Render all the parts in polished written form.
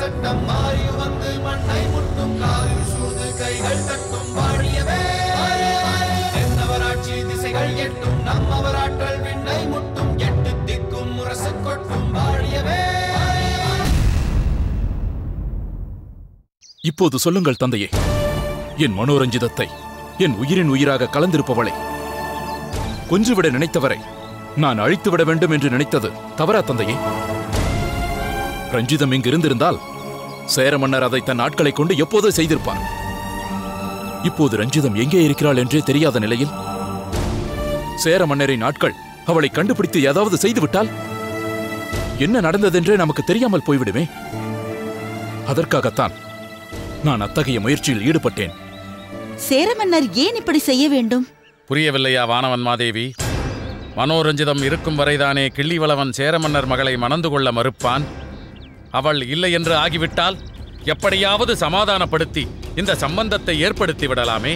சட்டம் மாறி வந்து மண்ணை முட்டும் காலில் சூழ்ந்து கைகள் தட்டும் வாழியவே என்னவராட்சி திசைகள் எட்டும் நம்மவராற்றல் விண்ணை முட்டும் எட்டு திக்கும் முரசு கொட்டும் வாழியவே. இப்போது சொல்லுங்கள் தந்தையே, என் மனோரஞ்சிதத்தை, என் உயிரின் உயிராக கலந்திருப்பவளை கொன்றுவிட நினைத்தவரை நான் அழித்துவிட வேண்டும் என்று நினைத்தது தவறா தந்தையே? ரஞ்சிதம் இங்கு இருந்திருந்தால் சேர மன்னர் அதை தன் ஆட்களை கொண்டு எப்போதோ செய்திருப்பார். இப்போது ரஞ்சிதம் எங்கே இருக்கிறாள் என்றே தெரியாத நிலையில் சேர மன்னரின் ஆட்கள் அவளை கண்டுபிடித்து ஏதாவது செய்துவிட்டால் என்ன நடந்ததென்றே நமக்கு தெரியாமல் போய்விடுமே. அதற்காகத்தான் நான் அத்தகைய முயற்சியில் ஈடுபட்டேன். சேர மன்னர் ஏன் இப்படி செய்ய வேண்டும்? புரியவில்லையா வானவன் மாதேவி? மனோரஞ்சிதம் இருக்கும் வரைதானே கிள்ளிவளவன் சேரமன்னர் மகளை மணந்து கொள்ள மறுப்பான். அவள் இல்லை என்று ஆகிவிட்டால் எப்படியாவது சமாதானப்படுத்தி இந்த சம்பந்தத்தை ஏற்படுத்தி விடலாமே.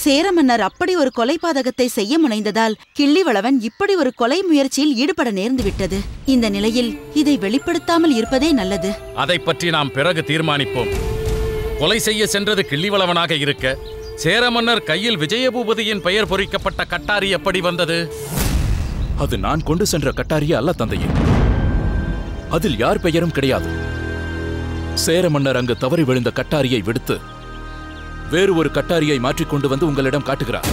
சேர மன்னர் அப்படி ஒரு கொலைபாதகத்தை செய்ய முனைந்ததால் கிள்ளிவளவன் இப்படி ஒரு கொலை முயற்சியில் ஈடுபட நேர்ந்துவிட்டது. இந்த நிலையில் இதை வெளிப்படுத்தாமல் இருப்பதே நல்லது. அதை பற்றி நாம் பிறகு தீர்மானிப்போம். கொலை செய்ய சென்றது கிள்ளிவளவனாக இருக்க சேரமன்னர் கையில் விஜயபூபதியின் பெயர் பொறிக்கப்பட்ட கட்டாரி எப்படி வந்தது? அது நான் கொண்டு சென்ற கட்டாரியே அல்ல தந்தையே. அதில் யார் பெயரும் கிடையாது. சேர மன்னர் அங்கு தவறி விழுந்த கட்டாரியை விடுத்து வேறு ஒரு கட்டாரியை மாற்றிக்கொண்டு வந்து உங்களிடம் காட்டுகிறார்.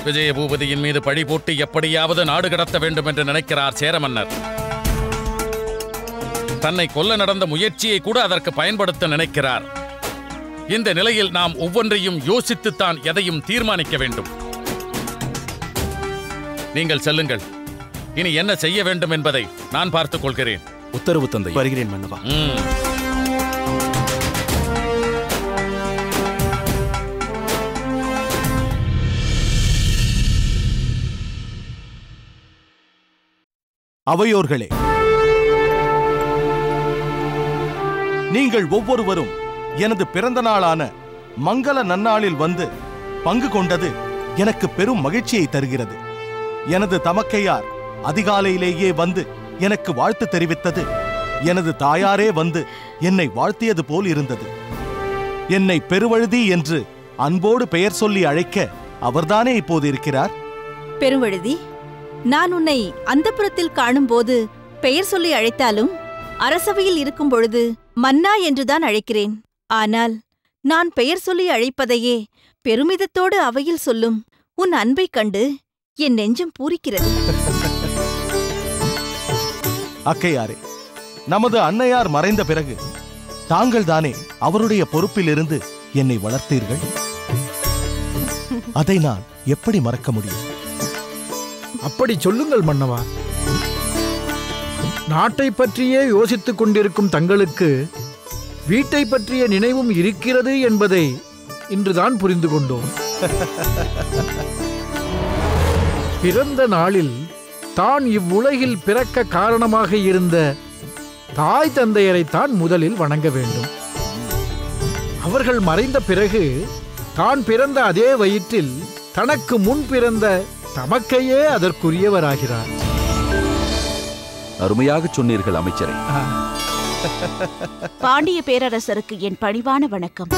விஜயபூபதியின் மீது பழி போட்டு எப்படியாவது நாடு கடத்த வேண்டும் என்று நினைக்கிறார் சேரமன்னர். தன்னை கொல்ல நடந்த முயற்சியை கூட அதற்கு பயன்படுத்த நினைக்கிறார். இந்த நிலையில் நாம் ஒவ்வொன்றையும் யோசித்துத்தான் எதையும் தீர்மானிக்க வேண்டும். நீங்கள் செல்லுங்கள். இனி என்ன செய்ய வேண்டும் என்பதை நான் பார்த்துக் கொள்கிறேன். உத்தரவு தந்தை. வருகிறேன் மன்னவா. அவையோர்களே, நீங்கள் ஒவ்வொருவரும் எனது பிறந்த நாளான மங்கள நன்னாளில் வந்து பங்கு கொண்டது எனக்கு பெரும் மகிழ்ச்சியை தருகிறது. எனது தமக்கையார் அதிகாலையிலேயே வந்து எனக்கு வாழ்த்து தெரிவித்தது எனது தாயாரே வந்து என்னை வாழ்த்தியது போல் இருந்தது. என்னை பெருவழுதி என்று அன்போடு பெயர் சொல்லி அழைக்க அவர்தானே இப்போது இருக்கிறார். பெருவழுதி, நான் உன்னை அந்தப்புறத்தில் காணும்போது பெயர் சொல்லி அழைத்தாலும் அரசவையில் இருக்கும் பொழுது மன்னா என்றுதான் அழைக்கிறேன். ஆனால் நான் பெயர் சொல்லி அழைப்பதையே பெருமிதத்தோடு அவையில் சொல்லும் உன் அன்பைக் கண்டு என் நெஞ்சம் பூரிக்கிறது. அக்கையாரே, நமது அன்னையார் மறைந்த பிறகு தாங்கள் தானே அவருடைய பொறுப்பிலிருந்து என்னை வளர்த்தீர்கள். அதை நான் எப்படி மறக்க முடியும்? அப்படி சொல்லுங்கள் மன்னவா. நாட்டை பற்றியே யோசித்துக் கொண்டிருக்கும் தங்களுக்கு வீட்டை பற்றிய நினைவும் இருக்கிறது என்பதை இன்றுதான் புரிந்து கொண்டோம். பிறந்த நாளில் தான் இவ்வுலகில் பிறக்க காரணமாக இருந்த தாய் தந்தையரைத்தான் முதலில் வணங்க வேண்டும். அவர்கள் மறைந்த பிறகு தான் பிறந்த அதே வயிற்றில் தனக்கு முன் பிறந்த தமக்கையே அதற்குரியவராகிறார். அருமையாக சொன்னீர்கள் அமைச்சரே. பாண்டிய பேரரசருக்கு என் பணிவான வணக்கம்.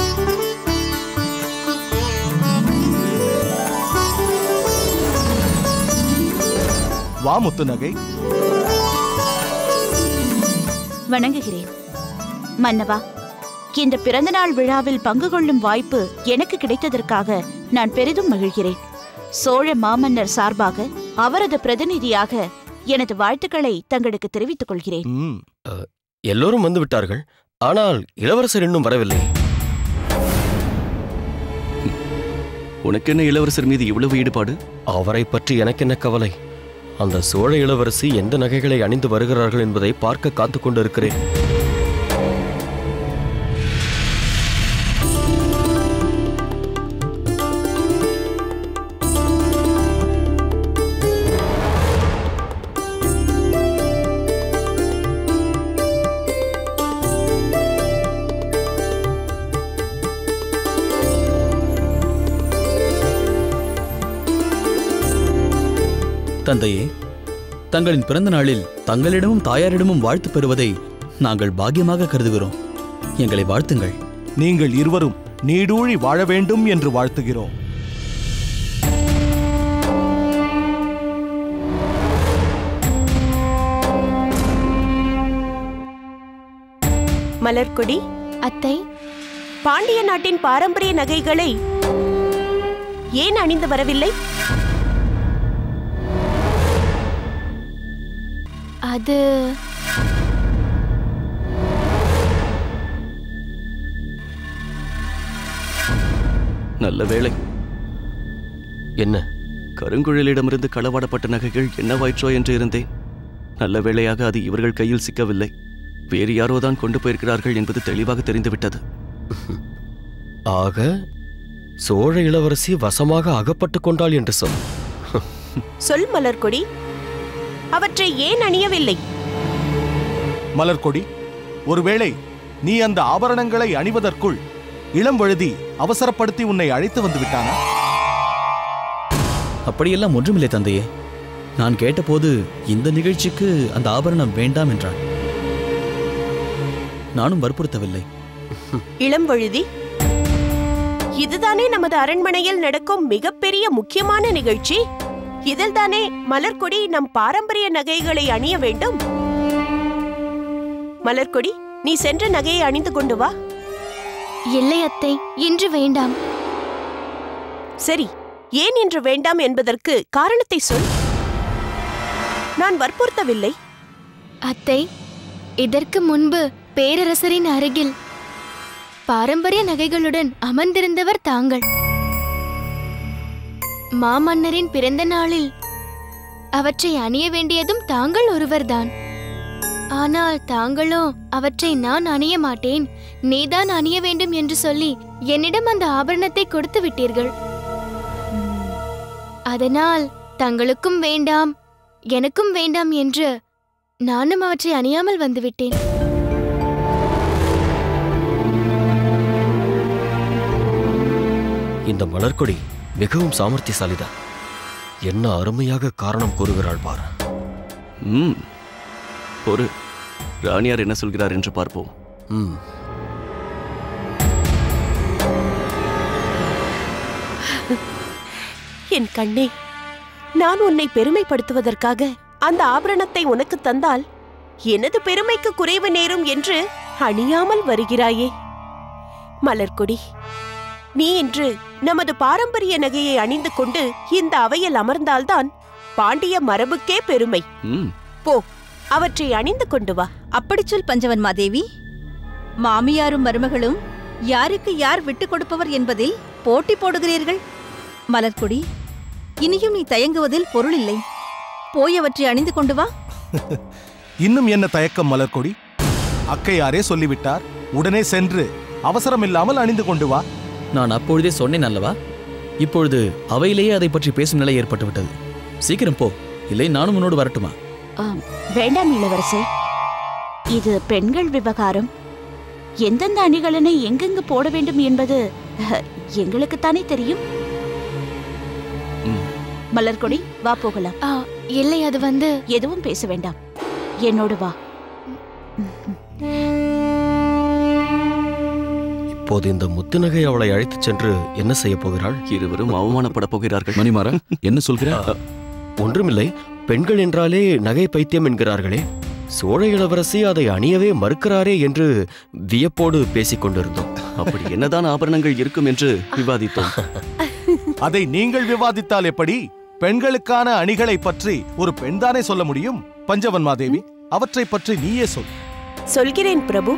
வா முத்துநகை. வணங்குகிறேன் மன்னவா. இந்த பிறந்தநாள் விழாவில் பங்கு கொள்ளும் வாய்ப்பு எனக்கு கிடைத்ததற்காக நான் பெரிதும் மகிழ்கிறேன். சோழ மாமன்னர் சார்பாக அவரது பிரதிநிதியாக எனது வாழ்த்துக்களை தங்களுக்கு தெரிவித்துக் கொள்கிறேன். எல்லோரும் வந்து விட்டார்கள், ஆனால் இளவரசர் இன்னும் வரவில்லை. உனக்கு என்ன இளவரசர் மீது இவ்வளவு ஈடுபாடு? அவரை பற்றி எனக்கு என்ன கவலை? அந்த சோழ இளவரசி எந்த நகைகளை அணிந்து வருகிறார்கள் என்பதை பார்க்க காத்துக் கொண்டிருக்கிறேன். தந்தையே, தங்களின் பிறந்த நாளில் தங்களிடமும் தாயாரிடமும் வாழ்த்து பெறுவதை நாங்கள் பாக்கியமாக கருதுகிறோம். எங்களை வாழ்த்துங்கள். நீங்கள் இருவரும் நீடூழி வாழ வேண்டும் என்று வாழ்த்துகிறோம். மலர்கொடி, அத்தை, பாண்டிய நாட்டின் பாரம்பரிய நகைகளை ஏன் அணிந்து வரவில்லை? அது நல்ல வேளை. என்ன? கருங்குழலிடமிருந்து களவாடப்பட்ட நகைகள் என்னவாயிற்றோ என்று இருந்தேன். நல்ல வேளையாக அது இவர்கள் கையில் சிக்கவில்லை. வேறு யாரோதான் கொண்டு போயிருக்கிறார்கள் என்பது தெளிவாக தெரிந்துவிட்டது. ஆக சோழ இளவரசி வசமாக அகப்பட்டுக் கொண்டாள் என்று சொல். சொல் மலர்கொடி, அவற்றை ஏன் அணியவில்லை? மலர்கொடி, ஒருவேளை நீ அந்த ஆபரணங்களை அணிவதற்குள் இளம்வழுதி அவசரப்படுத்தி உன்னை அழைத்து வந்து விட்டானா? அப்படியெல்லாம் ஒன்றுமில்லை தந்தையே. நான் கேட்டபோது இந்த நிகழ்ச்சிக்கு அந்த ஆபரணம் வேண்டாம் என்றான். நானும் வற்புறுத்தவில்லை. இளம்வழுதி, இதுதானே நமது அரண்மனையில் நடக்கும் மிகப்பெரிய முக்கியமான நிகழ்ச்சி. இதில் தானே மலர்கொடி நம் பாரம்பரிய நகைகளை அணிய வேண்டும். மலர்கொடி, நீ சென்ற நகையை அணிந்து கொண்டு வா. இல்லை அத்தை, இன்று வேண்டாம். சரி, ஏன் இன்று வேண்டாம் என்பதற்கு காரணத்தை சொல். நான் வற்புறுத்தவில்லை. அத்தை, இதற்கு முன்பு பேரரசரின் அருகில் பாரம்பரிய நகைகளுடன் அமர்ந்திருந்தவர் தாங்கள். மாமன்னரின் பிறந்த நாளில் அவற்றை அணிய வேண்டியதும் தாங்கள் ஒருவர்தான். ஆனால் தாங்களோ அவற்றை நான் அணிய மாட்டேன், நீதான் அணிய வேண்டும் என்று சொல்லி என்னிடம் அந்த ஆபரணத்தை கொடுத்து விட்டீர்கள். அதனால் தங்களுக்கும் வேண்டாம், எனக்கும் வேண்டாம் என்று நானும் அவற்றை அணியாமல் வந்துவிட்டேன். இந்த மலர்கொடி மிகவும் சாமர்த்தியசாலிதான். என்ன அருமையாக காரணம் கூறுகிறாள் பார். ஒரு ராணியார் என்ன சொல்கிறார் என்று பார்ப்போம். என் கண்ணே, நான் உன்னை பெருமைப்படுத்துவதற்காக அந்த ஆபரணத்தை உனக்கு தந்தால் எனது பெருமைக்கு குறைவு நேரும் என்று அணியாமல் வருகிறாயே. மலர்கொடி, நீ இன்று நமது பாரம்பரிய நகையை அணிந்து கொண்டு இந்த அவையில் அமர்ந்தால்தான் பாண்டிய மரபுக்கே பெருமை. போ, அவற்றை அணிந்து கொண்டு வா. அப்படி சொல் பஞ்சவன் மாதேவி. மாமியாரும் மருமகளும் யாருக்கு யார் விட்டுக் கொடுப்பவர் என்பதில் போட்டி போடுகிறீர்கள். மலர்கொடி, இனியும் நீ தயங்குவதில் பொருள் இல்லை. போய் அவற்றை அணிந்து கொண்டு வா. இன்னும் என்ன தயக்கம் மலர்கொடி? அக்கையாரே சொல்லிவிட்டார், உடனே சென்று அவசரமில்லாமல் அணிந்து கொண்டு வா. நான் அப்பொழுதே சொன்னேன் அல்லவா? இப்பொழுது அவையிலேயே அதை பற்றி பேசும் நிலை ஏற்பட்டுவிட்டது. சீக்கிரம் போ, இல்லை நானும் உன்னோடு வரட்டுமா? வேண்டாம் இளவரசே, இது பெண்கள் விவகாரம். எந்தெந்த அணிகலனை எங்கெங்கு போட வேண்டும் என்பது எங்களுக்குத்தானே தெரியும். மலர்கொடி, வா போகலாம். இல்லை, அது வந்து எதுவும் பேச வேண்டாம், என்னோடு வா. இப்போது இந்த முத்துநகை அவளை அழைத்துச் சென்று என்ன செய்ய போகிறாள்? இருவரும் அவமானப்பட போகிறார்கள். மணிமாறா, என்ன சொல்கிறார்? ஒன்றுமில்லை. பெண்கள் என்றாலே நகை பைத்தியம் என்கிறார்களே. சோழ இளவரசி அதை அணியவே மறுக்கிறாரே என்று வியப்போடு பேசிக் கொண்டிருந்தோம். அப்படி என்னதான் ஆபரணங்கள் இருக்கும் என்று விவாதித்தோம். அதை நீங்கள் விவாதித்தால் எப்படி? பெண்களுக்கான அணிகளை பற்றி ஒரு பெண்தானே சொல்ல முடியும். பஞ்சவன் மாதேவி, அவற்றை பற்றி நீயே சொல். சொல்கிறேன் பிரபு.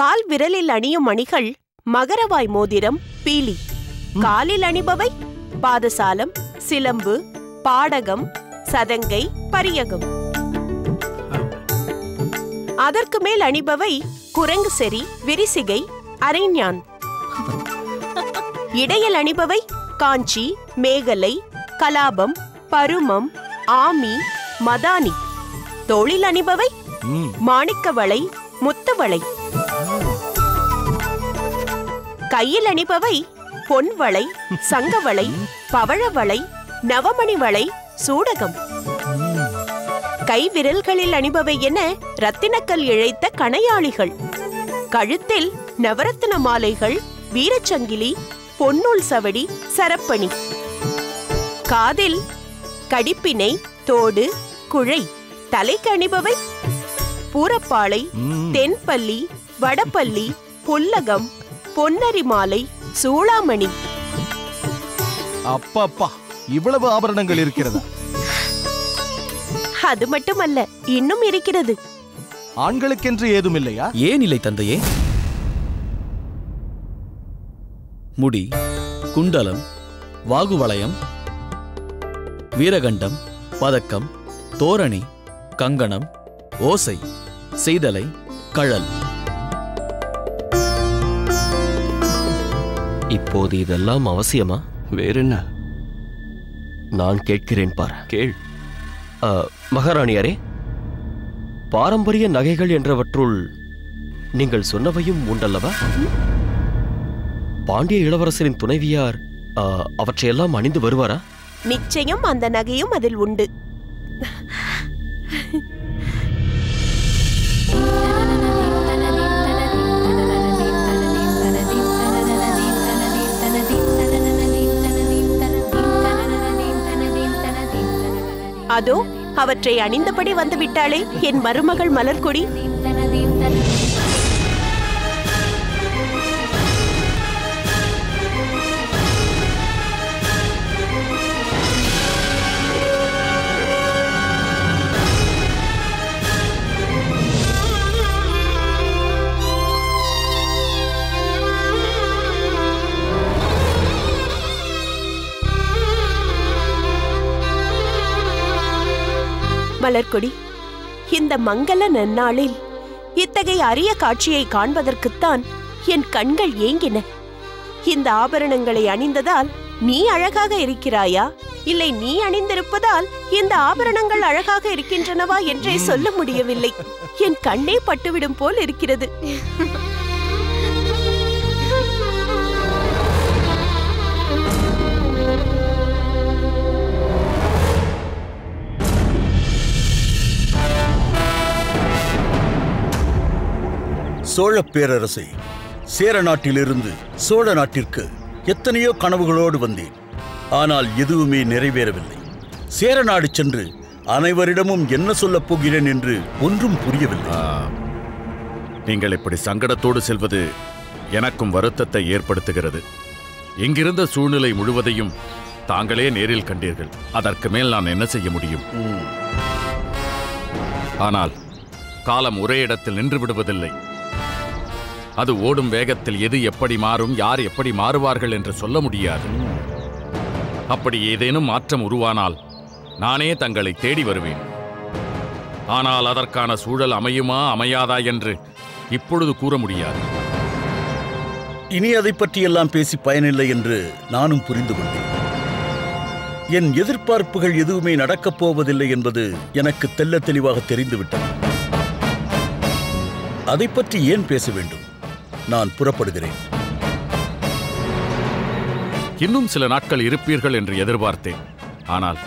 கால் விரலில் அணியும் அணிகள் மகரவாய் மோதிரம், பீலி. காலில் அணிபவை பாதசாலம், சிலம்பு, பாடகம், சதங்கை, பரியகம். அதற்கு மேல் அணிபவை குரங்கு செறி, விரிசிகை, அரைஞான். இடையில் அணிபவை காஞ்சி, மேகலை, கலாபம், பருமம், ஆமி, மதானி. தோளில் அணிபவை மாணிக்கவளை, முத்துவளை. கையில் அணிபவை பொன்வளை, சங்கவளை, பவழவளை, நவமணி வளை, சூடகம். கை விரல்களில் அணிபவை என ரத்தினக்கல் இழைத்த கணையாளிகள், கழுத்தில் நவரத்தின மாலைகள், வீரச்சங்கிலி, பொன்னூல் சவடி, சரப்பணி, காதில் கடிப்பினை, தோடு, குழை, தலைக்கு அணிபவை பூரப்பாளை, தென்பல்லி, வடப்பல்லி, புல்லகம், பொன்னரி மாலை, சூளாமணி. அப்பப்பா, இவ்வளவு ஆபரணங்கள் இருக்கிறதா? அது மட்டுமல்ல, இன்னும் இருக்கிறது. ஆண்களுக்கென்று ஏதும் இல்லையா? ஏன் இல்லை தந்தையே? முடி, குண்டலம், வாகுவளையம், வீரகண்டம், பதக்கம், தோரணி, கங்கணம், ஓசை, செய்தலை, கழல். இப்போது இதெல்லாம் அவசியமா? வேறென்ன? நான் கேட்கிறேன் பார். கேள். மகாராணியாரே, பாரம்பரிய நகைகள் என்றவற்றுள் நீங்கள் சொன்னவையும் உண்டல்லவா? பாண்டிய இளவரசரின் துணைவியார் அவற்றையெல்லாம் அணிந்து வருவாரா? நிச்சயம் அந்த நகையும் அதில் உண்டு. அதோ அவற்றை அணிந்தபடி வந்துவிட்டாளே என் மருமகள் மலர்கொடி. மலர்கொடி, இந்த மங்கள நன்னாளில் இத்தகைய அரிய காட்சியை காண்பதற்குத்தான் என் கண்கள் ஏங்கின. இந்த ஆபரணங்களை அணிந்ததால் நீ அழகாக இருக்கிறாயா, இல்லை நீ அணிந்திருப்பதால் இந்த ஆபரணங்கள் அழகாக இருக்கின்றனவா என்றே சொல்ல முடியவில்லை. என் கண்ணே பட்டுவிடும் போல் இருக்கிறது. சோழ பேரரசை, சேர நாட்டிலிருந்து சோழ நாட்டிற்கு எத்தனையோ கனவுகளோடு வந்தேன். ஆனால் எதுவுமே நிறைவேறவில்லை. சேர நாடு சென்று அனைவரிடமும் என்ன சொல்லப் போகிறேன் என்று ஒன்றும் புரியவில்லை. நீங்கள் இப்படி சங்கடத்தோடு செல்வது எனக்கும் வருத்தத்தை ஏற்படுத்துகிறது. இங்கிருந்த சூழ்நிலை முழுவதையும் தாங்களே நேரில் கண்டீர்கள். அதற்கு மேல் நான் என்ன செய்ய முடியும்? ஆனால் காலம் ஒரே இடத்தில் நின்று விடுவதில்லை. அது ஓடும் வேகத்தில் எது எப்படி மாறும், யார் எப்படி மாறுவார்கள் என்று சொல்ல முடியாது. அப்படி ஏதேனும் மாற்றம் உருவானால் நானே தங்களை தேடி வருவேன். ஆனால் அதற்கான சூழல் அமையுமா அமையாதா என்று இப்பொழுது கூற முடியாது. இனி அதை பற்றியெல்லாம் பேசி பயனில்லை என்று நானும் புரிந்து கொண்டேன். என் எதிர்பார்ப்புகள் எதுவுமே நடக்கப் போவதில்லை என்பது எனக்கு தெல்ல தெளிவாக தெரிந்துவிட்டது. அதை பற்றி ஏன் பேச வேண்டும்? நான் புறப்படுகிறேன். இன்னும் சில நாட்கள் இருப்பீர்கள் என்று எதிர்பார்த்தேன். ஆனால்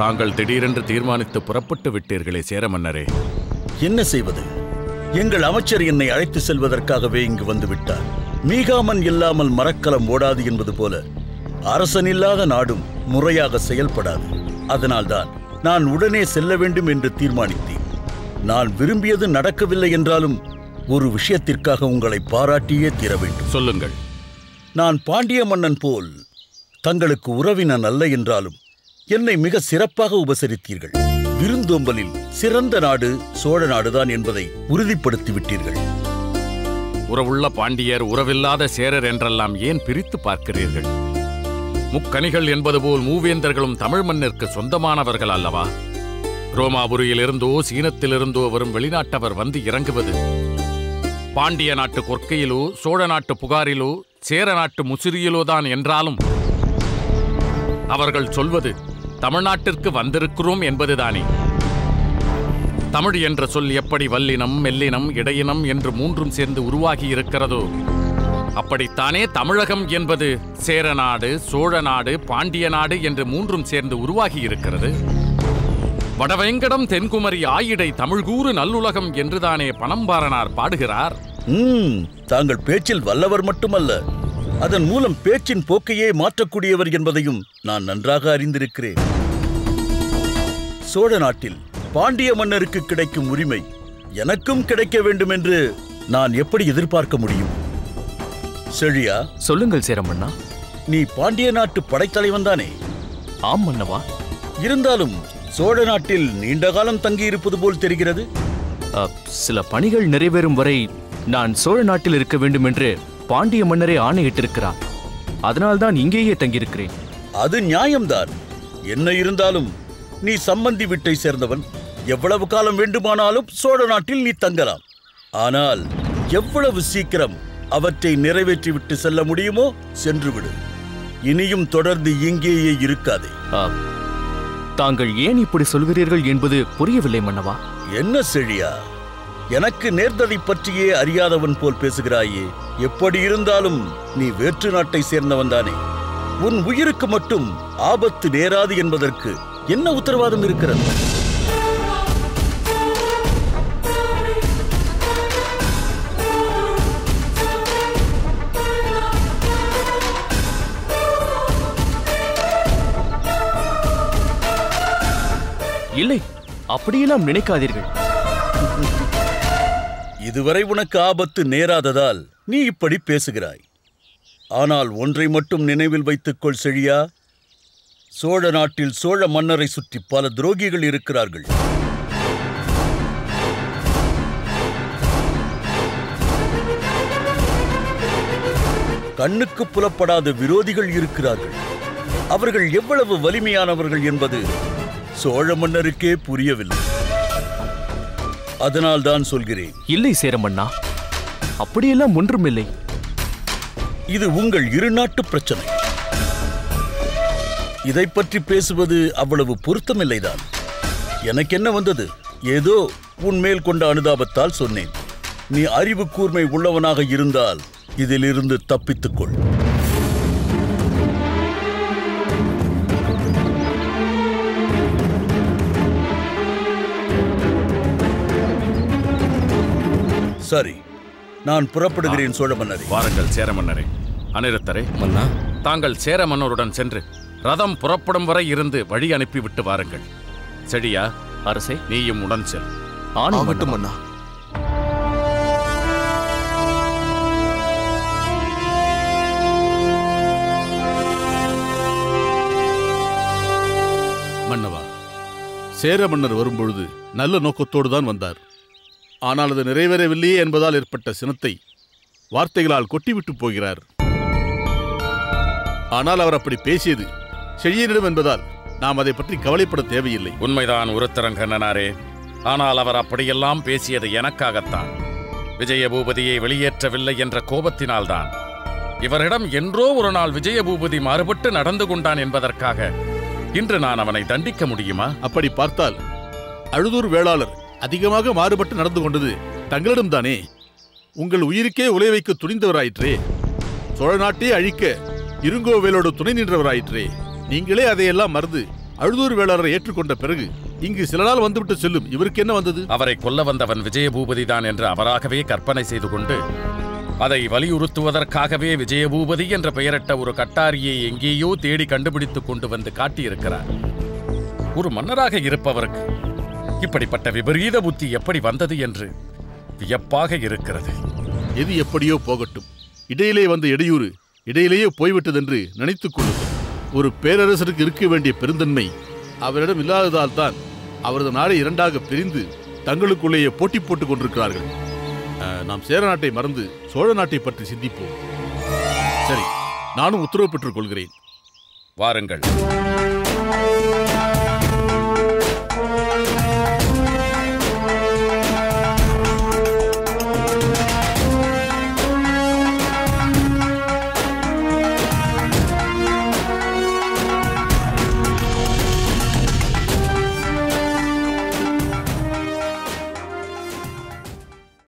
தாங்கள் திடீரென்று தீர்மானித்து புறப்பட்டு விட்டீர்களே சேர மன்னரே. என்ன செய்வது? எங்கள் அமைச்சர் என்னை அழைத்து செல்வதற்காகவே இங்கு வந்துவிட்டார். மீகாமன் இல்லாமல் மரக்கலம் ஓடாது என்பது போல அரசன் இல்லாத நாடும் முறையாக செயல்படாது. அதனால்தான் நான் உடனே செல்ல வேண்டும் என்று தீர்மானித்தேன். நான் விரும்பியது நடக்கவில்லை என்றாலும் ஒரு விஷயத்திற்காக உங்களை பாராட்டியே தீர வேண்டும். சொல்லுங்கள். நான் பாண்டிய மன்னன் போல் தங்களுக்கு உறவினன் அல்ல என்றாலும் என்னை மிக சிறப்பாக உபசரித்தீர்கள். விருந்தோம்பலில் சிறந்த நாடு சோழ நாடுதான் என்பதை உறுதிப்படுத்தி விட்டீர்கள். உறவுள்ள பாண்டியர், உறவில்லாத சேரர் என்றெல்லாம் ஏன் பிரித்து பார்க்கிறீர்கள்? முக்கணிகள் என்பது போல் மூவேந்தர்களும் தமிழ் மண்ணிற்கு சொந்தமானவர்கள் அல்லவா? ரோமாபுரியிலிருந்தோ சீனத்திலிருந்தோ வரும் வெளிநாட்டவர் வந்து இறங்குவது பாண்டிய நாட்டு கொற்கையிலோ, சோழ நாட்டு புகாரிலோ, சேர நாட்டு முசிறியிலோ தான் என்றாலும் அவர்கள் சொல்வது தமிழ்நாட்டிற்கு வந்திருக்கிறோம் என்பதுதானே. தமிழ் என்ற சொல் எப்படி வல்லினம், மெல்லினம், இடையினம் என்று மூன்றும் சேர்ந்து உருவாகி இருக்கிறதோ அப்படித்தானே தமிழகம் என்பது சேர நாடு, சோழ நாடு, பாண்டிய நாடு என்று மூன்றும் சேர்ந்து உருவாகி இருக்கிறது. வடவேங்கடம் தென்குமரி ஆயிடை தமிழ்கூறு நல்லுலகம் என்றுதானே பனம்பாரனார் பாடுகிறார். தாங்கள் பேச்சில் வல்லவர் மட்டுமல்ல, அதன் மூலம் பேச்சின் போக்கையே மாற்றக்கூடியவர் என்பதையும் நான் நன்றாக அறிந்திருக்கிறேன். சோழ நாட்டில் பாண்டிய மன்னருக்கு கிடைக்கும் உரிமை எனக்கும் கிடைக்க வேண்டும் என்று நான் எப்படி எதிர்பார்க்க முடியும்? செழியா, சொல்லுங்கள் சேரமன்னா. நீ பாண்டிய நாட்டு படைத்தலைவன் தானே? ஆம் மன்னவா. இருந்தாலும் சோழ நாட்டில் நீண்ட காலம் தங்கியிருப்பது போல் தெரிகிறது. சில பணிகள் நிறைவேறும் வரை நான் சோழ நாட்டில் இருக்க வேண்டும் என்று பாண்டிய மன்னரே ஆணையிட்டிருக்கிறார். அதனால்தான் இங்கேயே தங்கியிருக்கிறேன். அது நியாயம்தான். என்ன இருந்தாலும் நீ சம்பந்தி வீட்டை சேர்ந்தவன். எவ்வளவு காலம் வேண்டுமானாலும் சோழ நாட்டில் நீ தங்கலாம். ஆனால் எவ்வளவு சீக்கிரம் அவற்றை நிறைவேற்றிவிட்டு செல்ல முடியுமோ சென்றுவிடு. இனியும் தொடர்ந்து இங்கேயே இருக்காதே. தாங்கள் ஏன் இப்படி சொல்கிறீர்கள் என்பது புரியவில்லை மன்னவா. என்ன செழியா, எனக்கு நேர்ந்ததை பற்றியே அறியாதவன் போல் பேசுகிறாயே. எப்படி இருந்தாலும் நீ வேற்று நாட்டை சேர்ந்தவன் தானே. உன் உயிருக்கு மட்டும் ஆபத்து நேராது என்பதற்கு என்ன உத்தரவாதம் இருக்கிறது? இல்லை, அப்படியெல்லாம் நினைக்காதீர்கள். இதுவரை உனக்கு ஆபத்து நேராததால் நீ இப்படி பேசுகிறாய். ஆனால் ஒன்றை மட்டும் நினைவில் வைத்துக்கொள் செழியா, சோழ நாட்டில் சோழ மன்னரை சுற்றி பல துரோகிகள் இருக்கிறார்கள். கண்ணுக்கு புலப்படாத விரோதிகள் இருக்கிறார்கள். அவர்கள் எவ்வளவு வலிமையானவர்கள் என்பது சோழ மன்னருக்கே புரியவில்லை. அதனால் தான் சொல்கிறேன். இல்லை சேரமன்னா, அப்படியெல்லாம் ஒன்றுமில்லை. இது உங்கள் இரு நாட்டு பிரச்சனை. இதை பற்றி பேசுவது அவ்வளவு பொருத்தமில்லைதான். எனக்கு என்ன வந்தது? ஏதோ உன்மேல் கொண்ட அனுதாபத்தால் சொன்னேன். நீ அறிவு கூர்மை உள்ளவனாக இருந்தால் இதிலிருந்து தப்பித்துக்கொள். சரி, நான் புறப்படுகிறேன் சோழ மன்னரே. வாருங்கள் சேர மன்னரே. அனிருத்தரே, மன்னா, தாங்கள் சேர மன்னருடன் சென்று ரதம் புறப்படும் வரை இருந்து வழி அனுப்பிவிட்டு வாருங்கள். செழியா, அரசே, நீயும் உடன் செல். ஆகட்டும் மன்னா. மன்னவா, சேர மன்னர் வரும்பொழுது நல்ல நோக்கத்தோடு தான் வந்தார். ஆனால் அது நிறைவேறவில்லையே என்பதால் ஏற்பட்ட சினத்தை வார்த்தைகளால் கொட்டிவிட்டு போகிறார். ஆனால் அவர் அப்படி பேசியது செழியனிடம் என்பதால் நாம் அதை பற்றி கவலைப்பட தேவையில்லை. உண்மைதான் உருத்திரங்கண்ணனாரே. ஆனால் அவர் அப்படியெல்லாம் பேசியது எனக்காகத்தான். விஜயபூபதியை வெளியேற்றவில்லை என்ற கோபத்தினால்தான். இவரிடம் என்றோ ஒரு நாள் விஜயபூபதி மாறுபட்டு நடந்து கொண்டான் என்பதற்காக இன்று நான் அவனை தண்டிக்க முடியுமா? அப்படி பார்த்தால் அழுதூர் வேளாளர் அதிகமாக மாறுபட்டு நடந்து கொண்டது தங்களிடம் தானே. உங்கள் உயிருக்கே உலை வைக்க துணிந்தவராயிற்றே. சோழ நாட்டையே அழிக்க இருங்கோவேலோடு துணை நின்றவராயிற்றே. நீங்களே அதையெல்லாம் மறந்து அழுதூர் வேளாளரை ஏற்றுக்கொண்ட பிறகு இங்கு சில நாள் வந்துவிட்டு செல்லும் இவருக்கு என்ன வந்தது? அவரை கொல்ல வந்தவன் விஜயபூபதி தான் என்று அவராகவே கற்பனை செய்து கொண்டு அதை வலியுறுத்துவதற்காகவே விஜயபூபதி என்ற பெயரிட்ட ஒரு கட்டாரியை எங்கேயோ தேடி கண்டுபிடித்துக் கொண்டு வந்து காட்டியிருக்கிறார். ஒரு மன்னராக இருப்பவருக்கு இப்படிப்பட்ட விபரீத புத்தி எப்படி வந்தது என்று வியப்பாக இருக்கிறது. எது எப்படியோ போகட்டும். இடையிலே வந்த இடையூறு இடையிலேயே போய்விட்டதென்று நினைத்துக் கொள்ளுங்கள். ஒரு பேரரசருக்கு இருக்க வேண்டிய பெருந்தன்மை அவரிடம் இல்லாததால் தான் அவரது நாடை இரண்டாக பிரிந்து தங்களுக்குள்ளேயே போட்டி போட்டுக் கொண்டிருக்கிறார்கள். நாம் சேர நாட்டை மறந்து சோழ நாட்டை பற்றி சிந்திப்போம். சரி, நானும் உத்தரவு பெற்றுக் கொள்கிறேன். வாருங்கள்.